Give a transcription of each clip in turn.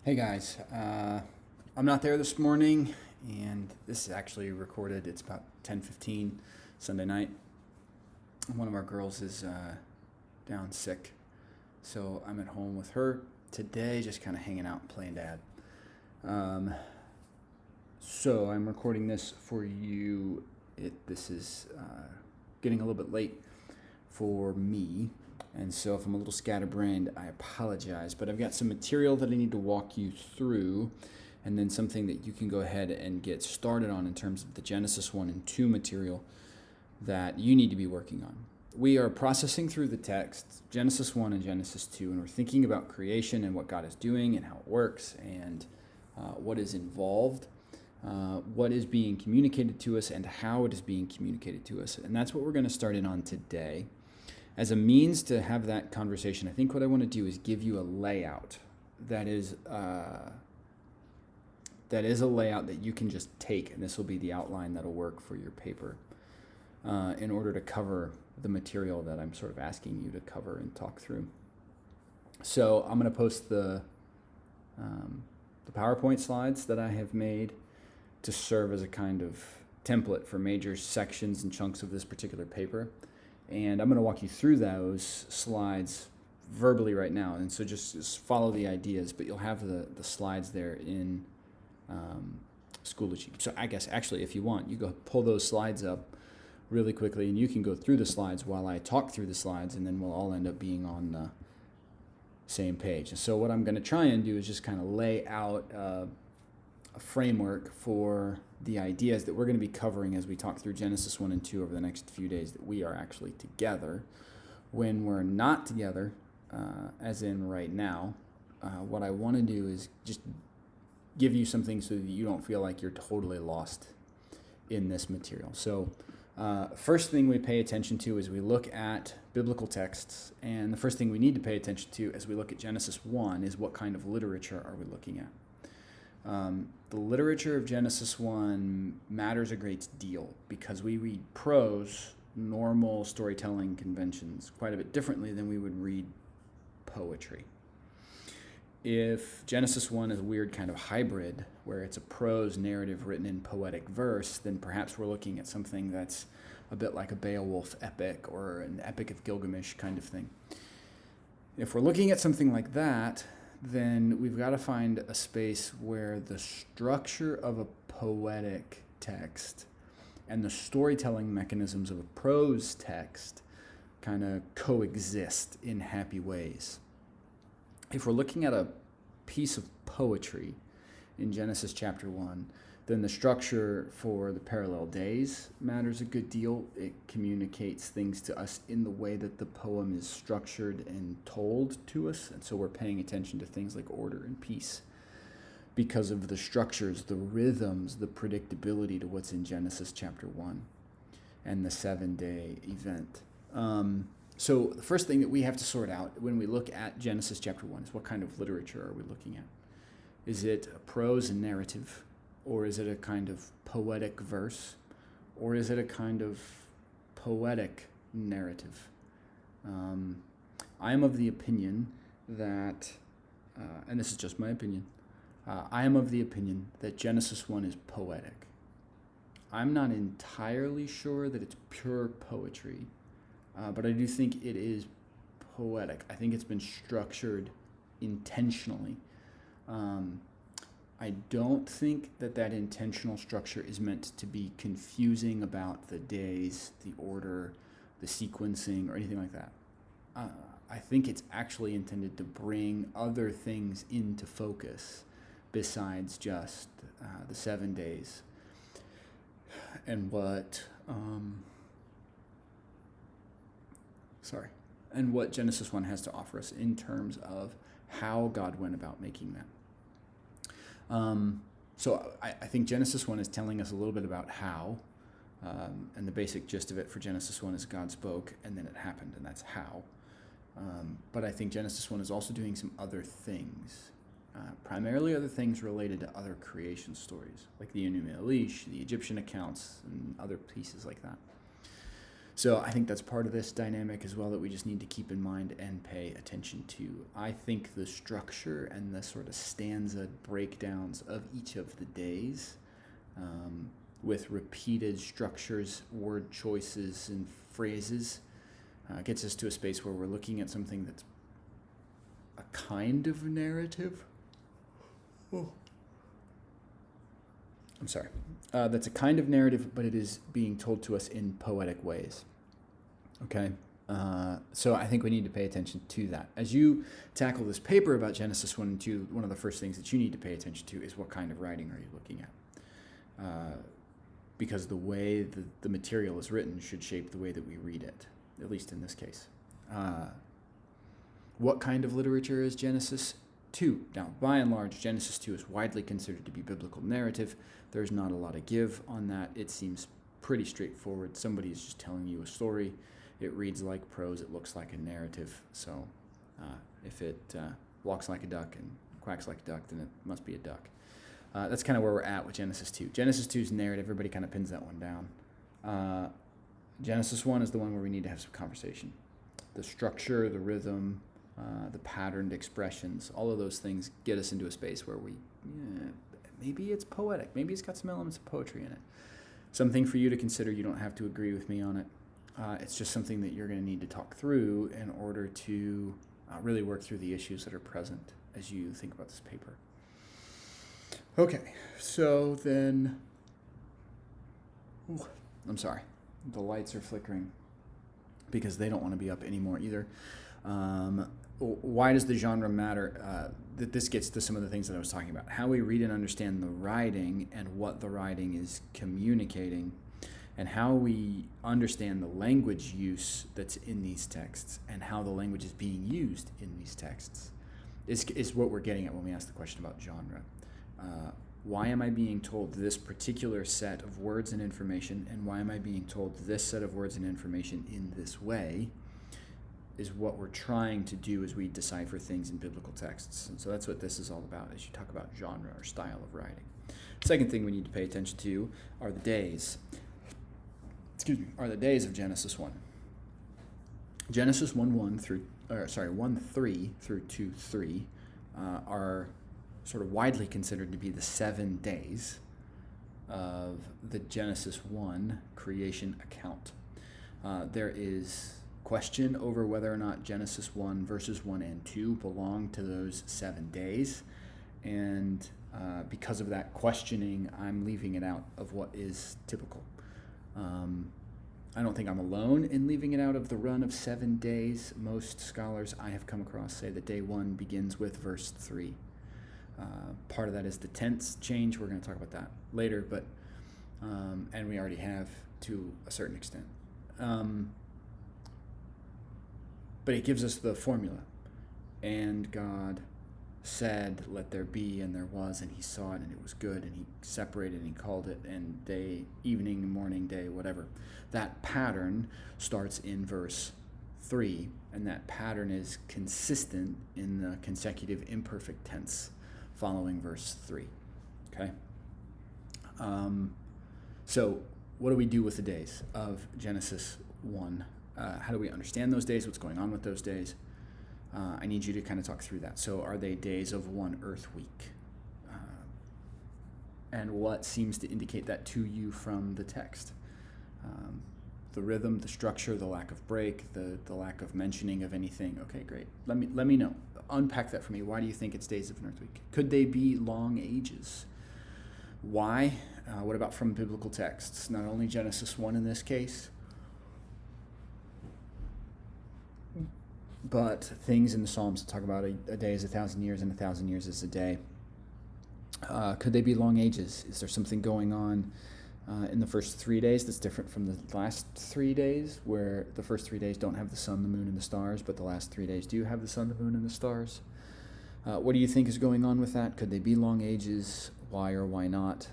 Hey guys, I'm not there this morning, and this is actually recorded. It's about 10:15 Sunday night. One of our girls is down sick, so I'm at home with her today, just kind of hanging out and playing dad. Um, so I'm recording this for you. This is getting a little bit late for me, and so if I'm a little scatterbrained, I apologize. But I've got some material that I need to walk you through, and then something that you can go ahead and get started on in terms of the Genesis 1 and 2 material that you need to be working on. We are processing through the text, Genesis 1 and Genesis 2, and we're thinking about creation and what God is doing and how it works and what is involved, what is being communicated to us, and how it is being communicated to us. And that's what we're going to start in on today. As a means to have that conversation, I think what I want to do is give you a layout that is a layout that you can just take, and this will be the outline that'll work for your paper in order to cover the material that I'm sort of asking you to cover and talk through. So I'm going to post the PowerPoint slides that I have made to serve as a kind of template for major sections and chunks of this particular paper. And I'm going to walk you through those slides verbally right now. And so just follow the ideas, but you'll have the slides there in Schoology. So I guess actually if you want, you go pull those slides up really quickly and you can go through the slides while I talk through the slides, and then we'll all end up being on the same page. And so what I'm going to try and do is just kind of lay out a framework for the ideas that we're going to be covering as we talk through Genesis 1 and 2 over the next few days that we are actually together. When we're not together, as in right now, what I want to do is just give you something so that you don't feel like you're totally lost in this material. So first thing we pay attention to is we look at biblical texts, and the first thing we need to pay attention to as we look at Genesis 1 is what kind of literature are we looking at. The literature of Genesis 1 matters a great deal because we read prose, normal storytelling conventions, quite a bit differently than we would read poetry. If Genesis 1 is a weird kind of hybrid where it's a prose narrative written in poetic verse, then perhaps we're looking at something that's a bit like a Beowulf epic or an Epic of Gilgamesh kind of thing. If we're looking at something like that, then we've got to find a space where the structure of a poetic text and the storytelling mechanisms of a prose text kind of coexist in happy ways. If we're looking at a piece of poetry in Genesis chapter 1, then the structure for the parallel days matters a good deal. It communicates things to us in the way that the poem is structured and told to us. And so we're paying attention to things like order and peace because of the structures, the rhythms, the predictability to what's in Genesis chapter 1 and the 7-day event. So the first thing that we have to sort out when we look at Genesis chapter 1 is what kind of literature are we looking at? Is it a prose and narrative? Or is it a kind of poetic verse? Or is it a kind of poetic narrative? I am of the opinion that, and this is just my opinion, I am of the opinion that Genesis 1 is poetic. I'm not entirely sure that it's pure poetry, but I do think it is poetic. I think it's been structured intentionally. I don't think that intentional structure is meant to be confusing about the days, the order, the sequencing, or anything like that. I think it's actually intended to bring other things into focus besides just the 7 days and what Genesis 1 has to offer us in terms of how God went about making that. So I think Genesis 1 is telling us a little bit about how, and the basic gist of it for Genesis 1 is God spoke and then it happened, and that's how. But I think Genesis 1 is also doing some other things, primarily other things related to other creation stories, like the Enuma Elish, the Egyptian accounts, and other pieces like that. So I think that's part of this dynamic as well that we just need to keep in mind and pay attention to. I think the structure and the sort of stanza breakdowns of each of the days, with repeated structures, word choices, and phrases, gets us to a space where we're looking at something that's a kind of narrative. Oh. I'm sorry. That's a kind of narrative, but it is being told to us in poetic ways. Okay? So I think we need to pay attention to that. As you tackle this paper about Genesis 1 and 2, one of the first things that you need to pay attention to is what kind of writing are you looking at? Because the way the material is written should shape the way that we read it, at least in this case. What kind of literature is Genesis 2? Now, by and large, Genesis 2 is widely considered to be biblical narrative. There's not a lot of give on that. It seems pretty straightforward. Somebody is just telling you a story. It reads like prose. It looks like a narrative. So if it walks like a duck and quacks like a duck, then it must be a duck. That's kind of where we're at with Genesis 2. Genesis 2's narrative, everybody kind of pins that one down. Genesis 1 is the one where we need to have some conversation. The structure, the rhythm, the patterned expressions, all of those things get us into a space where maybe it's poetic. Maybe it's got some elements of poetry in it. Something for you to consider. You don't have to agree with me on it. It's just something that you're going to need to talk through in order to really work through the issues that are present as you think about this paper. Okay, so then, I'm sorry, the lights are flickering because they don't want to be up anymore either. Why does the genre matter? That this gets to some of the things that I was talking about. How we read and understand the writing and what the writing is communicating, and how we understand the language use that's in these texts and how the language is being used in these texts is what we're getting at when we ask the question about genre. Why am I being told this particular set of words and information, and why am I being told this set of words and information in this way, is what we're trying to do as we decipher things in biblical texts. And so that's what this is all about as you talk about genre or style of writing. Second thing we need to pay attention to are the days. Are the days of Genesis 1. Genesis 1:3 through 2:3 are sort of widely considered to be the 7 days of the Genesis 1 creation account. There is question over whether or not Genesis 1 verses 1 and 2 belong to those 7 days, and because of that questioning, I'm leaving it out of what is typical. I don't think I'm alone in leaving it out of the run of 7 days. Most scholars I have come across say that day 1 begins with verse 3. Part of that is the tense change. We're going to talk about that later, but and we already have to a certain extent. But it gives us the formula. And God said, let there be, and there was, and he saw it, and it was good, and he separated, and he called it, and day, evening, morning, day, whatever. That pattern starts in verse 3, and that pattern is consistent in the consecutive imperfect tense following verse 3. Okay? So what do we do with the days of Genesis 1? How do we understand those days? What's going on with those days? I need you to kind of talk through that. So are they days of 1 earth week? And what seems to indicate that to you from the text? The rhythm, the structure, the lack of break, the lack of mentioning of anything. Okay, great. Let me know. Unpack that for me. Why do you think it's days of an earth week? Could they be long ages? Why? What about from biblical texts? Not only Genesis 1 in this case, but things in the Psalms that talk about a day is 1,000 years and 1,000 years is a day. Could they be long ages? Is there something going on in the first 3 days that's different from the last 3 days, where the first 3 days don't have the sun, the moon, and the stars, but the last 3 days do have the sun, the moon, and the stars? What do you think is going on with that? Could they be long ages? Why or why not?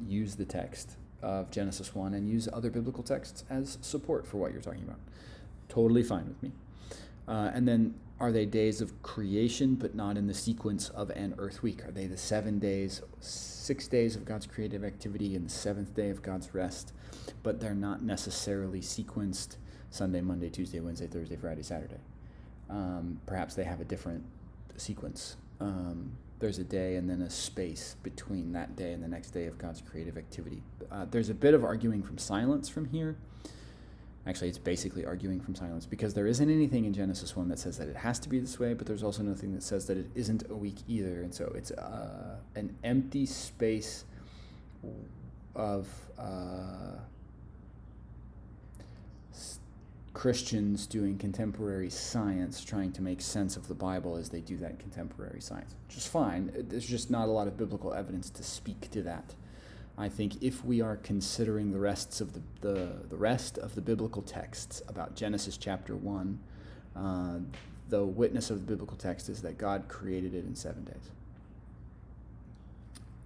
Use the text of Genesis 1 and use other biblical texts as support for what you're talking about. Totally fine with me. And then, are they days of creation, but not in the sequence of an earth week? Are they the 7 days, 6 days of God's creative activity and the seventh day of God's rest, but they're not necessarily sequenced Sunday, Monday, Tuesday, Wednesday, Thursday, Friday, Saturday? Perhaps they have a different sequence. There's a day and then a space between that day and the next day of God's creative activity. There's a bit of arguing from silence from here. Actually, it's basically arguing from silence, because there isn't anything in Genesis 1 that says that it has to be this way, but there's also nothing that says that it isn't a week either. And so it's an empty space of Christians doing contemporary science, trying to make sense of the Bible as they do that contemporary science, which is fine. There's just not a lot of biblical evidence to speak to that. I think if we are considering the rest of the biblical texts about Genesis chapter 1, the witness of the biblical text is that God created it in 7 days.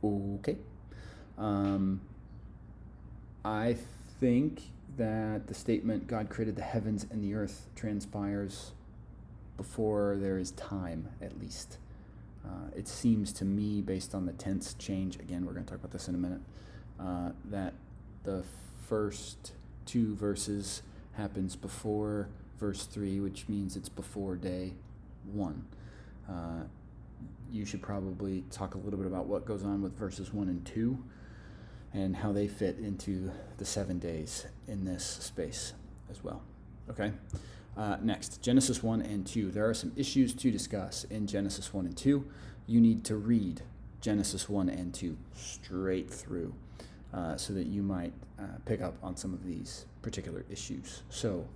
Okay. I think that the statement God created the heavens and the earth transpires before there is time, at least. It seems to me, based on the tense change, again, we're going to talk about this in a minute, that the first 2 verses happens before verse 3, which means it's before day 1. You should probably talk a little bit about what goes on with verses 1 and 2 and how they fit into the 7 days in this space as well. Okay? Next, Genesis 1 and 2. There are some issues to discuss in Genesis 1 and 2. You need to read Genesis 1 and 2 straight through so that you might pick up on some of these particular issues. So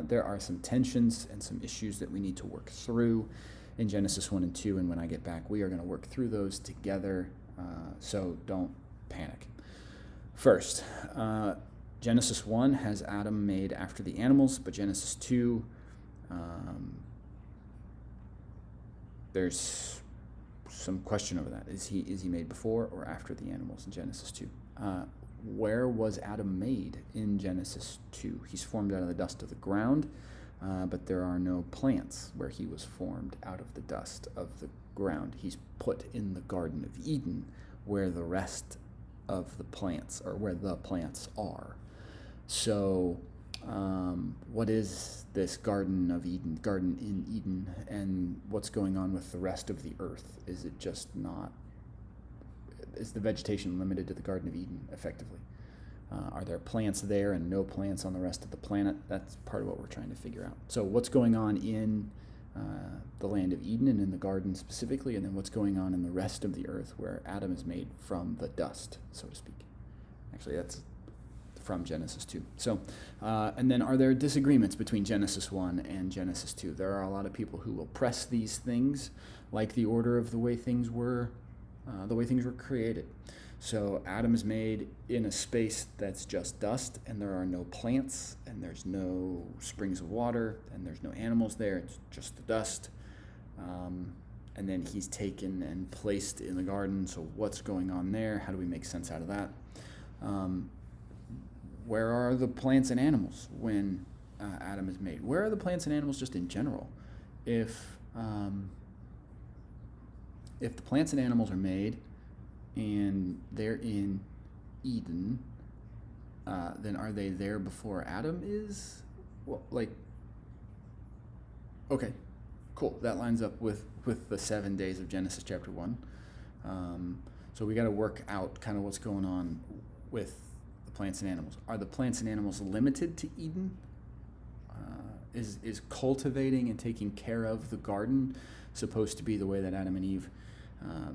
there are some tensions and some issues that we need to work through in Genesis 1 and 2, and when I get back, we are going to work through those together, so don't panic. First, Genesis 1 has Adam made after the animals, but Genesis 2, there's some question over that. Is he made before or after the animals in Genesis 2? Where was Adam made in Genesis 2? He's formed out of the dust of the ground, but there are no plants where he was formed out of the dust of the ground. He's put in the Garden of Eden, where the rest of the plants, or where the plants are. So what is this Garden of Eden, Garden in Eden, and what's going on with the rest of the earth? Is it just not, is the vegetation limited to the Garden of Eden, effectively? Are there plants there and no plants on the rest of the planet? That's part of what we're trying to figure out. So what's going on in the land of Eden and in the garden specifically, and then what's going on in the rest of the earth where Adam is made from the dust, so to speak. Actually, that's from Genesis 2. So, and then are there disagreements between Genesis 1 and Genesis 2? There are a lot of people who will press these things, like the order of the way things were created. So Adam is made in a space that's just dust, and there are no plants, and there's no springs of water, and there's no animals there. It's just the dust. And then he's taken and placed in the garden. So what's going on there? How do we make sense out of that? Where are the plants and animals when Adam is made? Where are the plants and animals just in general? If the plants and animals are made and they're in Eden, then are they there before Adam is? Well, okay, cool. That lines up with the 7 days of Genesis chapter 1. So we got to work out kind of what's going on with the plants and animals. Are the plants and animals limited to Eden? Is cultivating and taking care of the garden supposed to be the way that Adam and Eve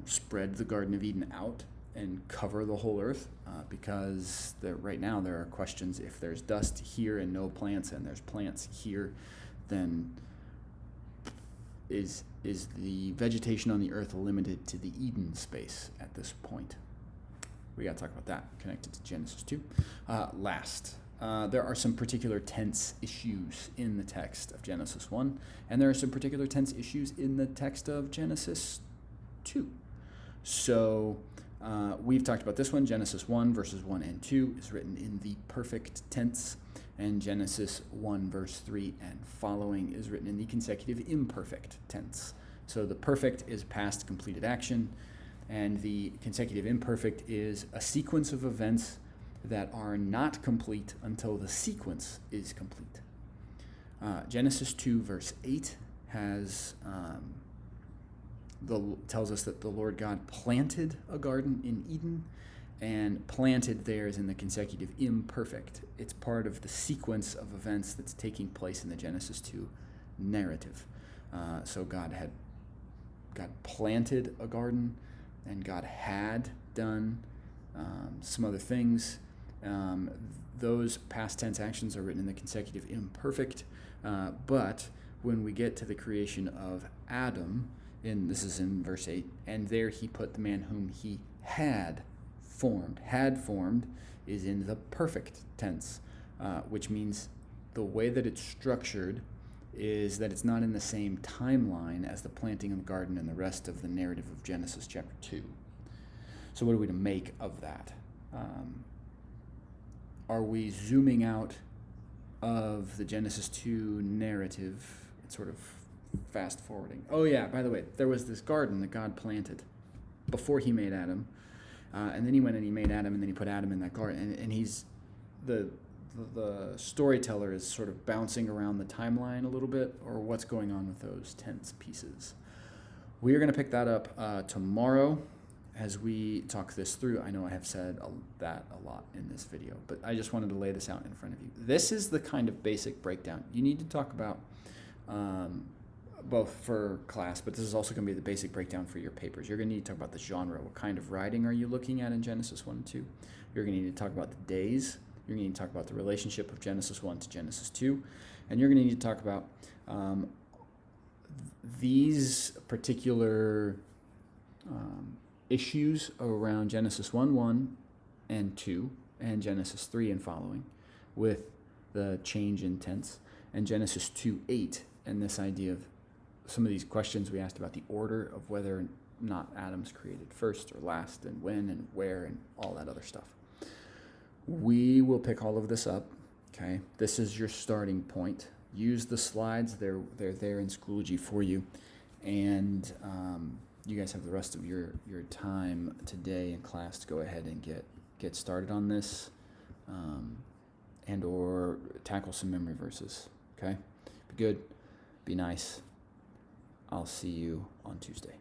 spread the Garden of Eden out and cover the whole earth? Because right now there are questions. If there's dust here and no plants, and there's plants here, then is the vegetation on the earth limited to the Eden space at this point? We got to talk about that connected to Genesis 2. Last, there are some particular tense issues in the text of Genesis 1, and there are some particular tense issues in the text of Genesis 2. So we've talked about this one. Genesis 1, verses 1 and 2 is written in the perfect tense. and Genesis 1 verse 3 and following is written in the consecutive imperfect tense. So the perfect is past completed action, and the consecutive imperfect is a sequence of events that are not complete until the sequence is complete. Genesis 2 verse 8 has tells us that the Lord God planted a garden in Eden, and planted there is in the consecutive imperfect. It's part of the sequence of events that's taking place in the Genesis 2 narrative. So God planted a garden, and God had done some other things. Those past tense actions are written in the consecutive imperfect, but when we get to the creation of Adam, this is in verse 8, and there he put the man whom he had formed. Had formed is in the perfect tense, which means the way that it's structured is that it's not in the same timeline as the planting of the garden and the rest of the narrative of Genesis chapter 2. So what are we to make of that? Are we zooming out of the Genesis 2 narrative? It's sort of fast forwarding. Oh yeah, by the way, there was this garden that God planted before he made Adam. And then he went and he made Adam, and then he put Adam in that garden. And he's the storyteller is sort of bouncing around the timeline a little bit, or what's going on with those tense pieces. We are going to pick that up tomorrow as we talk this through. I know I have said that a lot in this video, but I just wanted to lay this out in front of you. This is the kind of basic breakdown you need to talk about, both for class, but this is also going to be the basic breakdown for your papers. You're going to need to talk about the genre. What kind of writing are you looking at in Genesis 1 and 2? You're going to need to talk about the days. You're going to need to talk about the relationship of Genesis 1 to Genesis 2. And you're going to need to talk about these particular issues around Genesis 1 and 2 and Genesis 3 and following, with the change in tense, and Genesis 2:8 and this idea of some of these questions we asked about the order of whether or not Adam's created first or last, and when and where and all that other stuff. We will pick all of this up, okay? This is your starting point. Use the slides. They're there in Schoology for you. And you guys have the rest of your time today in class to go ahead and get started on this, and or tackle some memory verses, okay? Be good. Be nice. I'll see you on Tuesday.